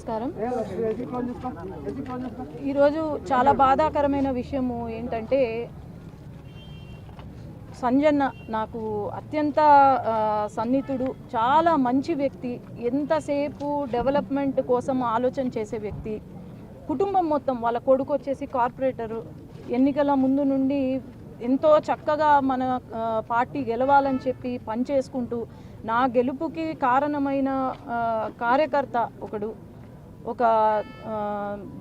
నమస్కారం. ఈరోజు చాలా బాధాకరమైన విషయము ఏంటంటే, సంజన్న నాకు అత్యంత సన్నిహితుడు, చాలా మంచి వ్యక్తి, ఎంతసేపు డెవలప్మెంట్ కోసం ఆలోచన చేసే వ్యక్తి. కుటుంబం మొత్తం, వాళ్ళ కొడుకు వచ్చేసి కార్పొరేటరు, ఎన్నికల ముందు నుండి ఎంతో చక్కగా మన పార్టీ గెలవాలని చెప్పి పనిచేసుకుంటూ, నా గెలుపుకి కారణమైన కార్యకర్త ఒకడు, ఒక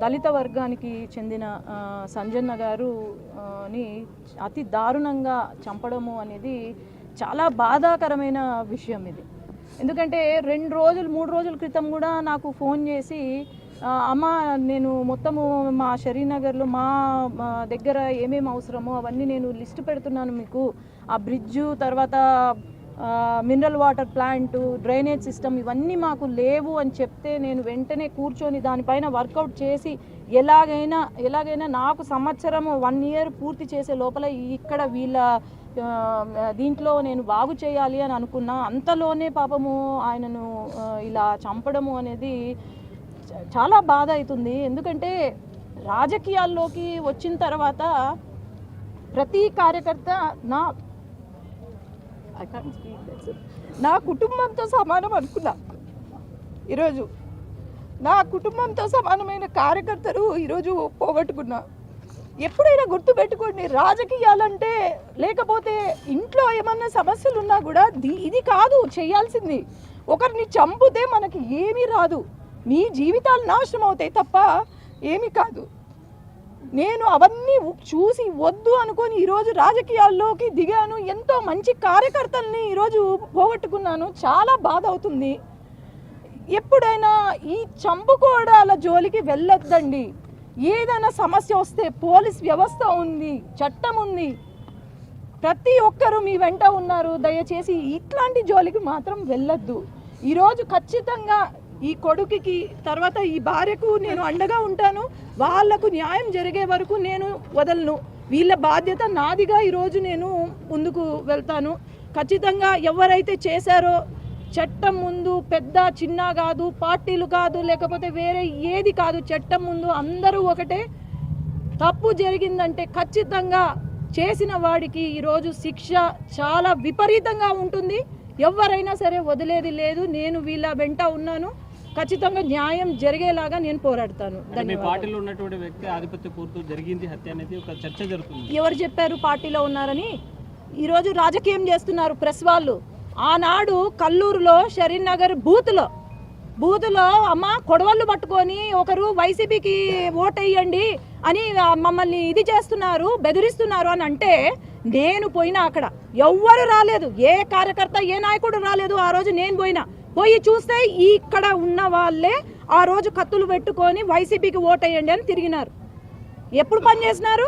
దళిత వర్గానికి చెందిన సంజన్న గారుని అతి దారుణంగా చంపడము అనేది చాలా బాధాకరమైన విషయం ఇది. ఎందుకంటే 2 రోజులు 3 రోజుల క్రితం కూడా నాకు ఫోన్ చేసి, అమ్మ నేను మొత్తము మా షరీనగర్లో మా దగ్గర ఏమేమి అవసరమో అవన్నీ నేను లిస్ట్ పెడుతున్నాను మీకు, ఆ బ్రిడ్జు, తర్వాత mineral water plant, drainage system ఇవన్నీ మాకు లేవు అని చెప్తే, నేను వెంటనే కూర్చొని దానిపైన వర్కౌట్ చేసి ఎలాగైనా నాకు సంవత్సరం 1 ఇయర్ పూర్తి చేసే లోపల ఇక్కడ వీళ్ళ దీంట్లో నేను బాగు చేయాలి అని అనుకున్నా. అంతలోనే పాపము ఆయనను ఇలా చంపడము అనేది చాలా బాధ అవుతుంది. ఎందుకంటే రాజకీయాల్లోకి వచ్చిన తర్వాత ప్రతి కార్యకర్త నా కుటుంబంతో సమానం అనుకున్నా. ఈరోజు నా కుటుంబంతో సమానమైన కార్యకర్తలు ఈరోజు పోగొట్టుకున్నా. ఎప్పుడైనా గుర్తుపెట్టుకోండి, రాజకీయాలంటే, లేకపోతే ఇంట్లో ఏమన్నా సమస్యలు ఉన్నా కూడా ఇది కాదు చేయాల్సింది. ఒకరిని చంపితే మనకి ఏమీ రాదు, మీ జీవితాలు నాశనం అవుతాయి తప్ప ఏమీ కాదు. నేను అవన్నీ చూసి వద్దు అనుకొని ఈరోజు రాజకీయాల్లోకి దిగాను. ఎంతో మంచి కార్యకర్తల్ని ఈరోజు పోగొట్టుకున్నాను. చాలా బాధ అవుతుంది. ఎప్పుడైనా ఈ చంపుకోవడాల జోలికి వెళ్ళొద్దండి. ఏదైనా సమస్య వస్తే పోలీస్ వ్యవస్థ ఉంది, చట్టం ఉంది, ప్రతి ఒక్కరూ మీ వెంట ఉన్నారు. దయచేసి ఇట్లాంటి జోలికి మాత్రం వెళ్ళొద్దు. ఈరోజు ఖచ్చితంగా ఈ కొడుకుకి, తర్వాత ఈ భార్యకు నేను అండగా ఉంటాను. వాళ్లకు న్యాయం జరిగే వరకు నేను వదలను. వీళ్ళ బాధ్యత నాదిగా ఈరోజు నేను ముందుకు వెళ్తాను. ఖచ్చితంగా ఎవరైతే చేశారో, చట్టం ముందు పెద్ద చిన్న కాదు, పార్టీలు కాదు, లేకపోతే వేరే ఏది కాదు, చట్టం ముందు అందరూ ఒకటే. తప్పు జరిగిందంటే ఖచ్చితంగా చేసిన వాడికి ఈరోజు శిక్ష చాలా విపరీతంగా ఉంటుంది. ఎవరైనా సరే వదిలేది లేదు. నేను వీళ్ళ వెంట ఉన్నాను. ఖచ్చితంగా న్యాయం జరిగేలాగా నేను పోరాడతాను. పార్టీలో ఉన్నటువంటి వ్యక్తి ఆధిపత్య పూర్తి జరిగింది హత్య అనేది ఒక చర్చ జరుగుతుంది. ఎవరు చెప్పారు పార్టీలో ఉన్నారని? ఈరోజు రాజకీయం చేస్తున్నారు ప్రెస్ వాళ్ళు. ఆనాడు కల్లూరులో షరీనగర్ బూతులో అమ్మ కొడవళ్ళు పట్టుకొని ఒకరు వైసీపీకి ఓటేయండి అని మమ్మల్ని ఇది చేస్తున్నారు, బెదిరిస్తున్నారు అని అంటే, నేను పోయినా అక్కడ ఎవ్వరు రాలేదు, ఏ కార్యకర్త ఏ నాయకుడు రాలేదు. ఆ రోజు నేను పోయి చూస్తే ఇక్కడ ఉన్న వాళ్ళే ఆ రోజు కత్తులు పెట్టుకొని వైసీపీకి ఓటేయండి అని తిరిగినారు. ఎప్పుడు పనిచేసినారు?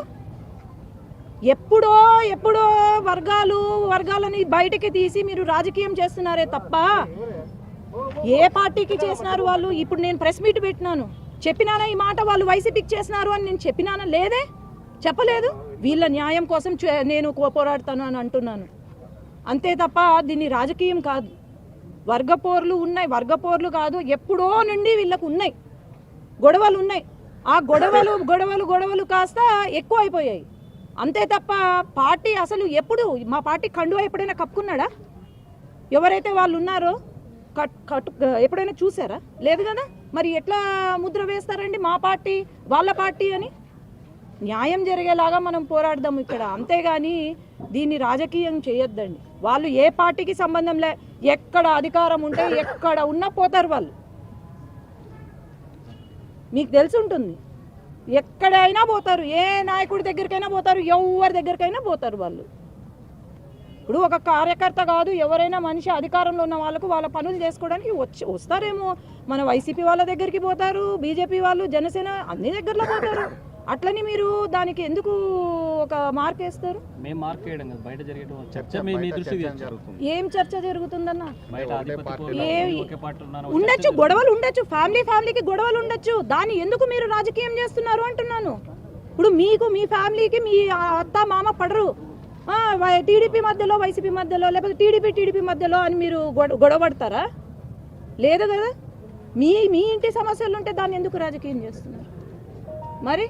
ఎప్పుడో వర్గాలని బయటికి తీసి మీరు రాజకీయం చేస్తున్నారే తప్ప ఏ పార్టీకి చేసినారు వాళ్ళు? ఇప్పుడు నేను ప్రెస్ మీట్ పెట్టినాను, చెప్పినానా ఈ మాట వాళ్ళు వైసీపీకి చేసినారు అని నేను చెప్పినానా? లేదే, చెప్పలేదు. వీళ్ళ న్యాయం కోసం నేను పోరాడతాను అని అంటున్నాను, అంతే తప్ప దీన్ని రాజకీయం కాదు. వర్గపోర్లు ఉన్నాయి, వర్గపోర్లు కాదు, ఎప్పుడో నుండి వీళ్ళకు ఉన్నాయి, గొడవలు ఉన్నాయి. ఆ గొడవలు కాస్త ఎక్కువ అయిపోయాయి, అంతే తప్ప పార్టీ అసలు ఎప్పుడు మా పార్టీ కండువా ఎప్పుడైనా కప్పుకున్నాడా? ఎవరైతే వాళ్ళు ఉన్నారో ఎప్పుడైనా చూసారా? లేదు కదా. మరి ఎట్లా ముద్ర వేస్తారండి మా పార్టీ వాళ్ళ పార్టీ అని? న్యాయం జరిగేలాగా మనం పోరాడదాం ఇక్కడ, అంతేగాని దీన్ని రాజకీయం చేయొద్దండి. వాళ్ళు ఏ పార్టీకి సంబంధం లే, ఎక్కడ అధికారం ఉంటే ఎక్కడ ఉన్నా పోతారు వాళ్ళు. మీకు తెలిసి ఉంటుంది, ఎక్కడైనా పోతారు, ఏ నాయకుడి దగ్గరికైనా పోతారు, ఎవరి దగ్గరికైనా పోతారు వాళ్ళు. ఇప్పుడు ఒక కార్యకర్త కాదు, ఎవరైనా మనిషి అధికారంలో ఉన్న వాళ్ళకు వాళ్ళ పనులు చేసుకోవడానికి వస్తారేమో. మన వైసీపీ వాళ్ళ దగ్గరికి పోతారు, బీజేపీ వాళ్ళు, జనసేన అన్ని దగ్గరలో పోతారు. అట్లని మీరు దానికి ఎందుకు ఒక మార్క్ వేస్తారు? ఏం చర్చ జరుగుతుందన్న? ఉండొచ్చు, గొడవలు ఉండొచ్చు, ఫ్యామిలీకి గొడవలు ఉండొచ్చు, దాన్ని ఎందుకు మీరు రాజకీయం చేస్తున్నారు అంటున్నాను. ఇప్పుడు మీకు మీ ఫ్యామిలీకి మీ అత్త మామ పడరు, టీడీపీ మధ్యలో వైసీపీ మధ్యలో లేకపోతే టీడీపీ మధ్యలో అని మీరు గొడవ పడతారా? లేదు కదా. మీ ఇంటి సమస్యలు ఉంటే దాన్ని ఎందుకు రాజకీయం చేస్తున్నారు మరి?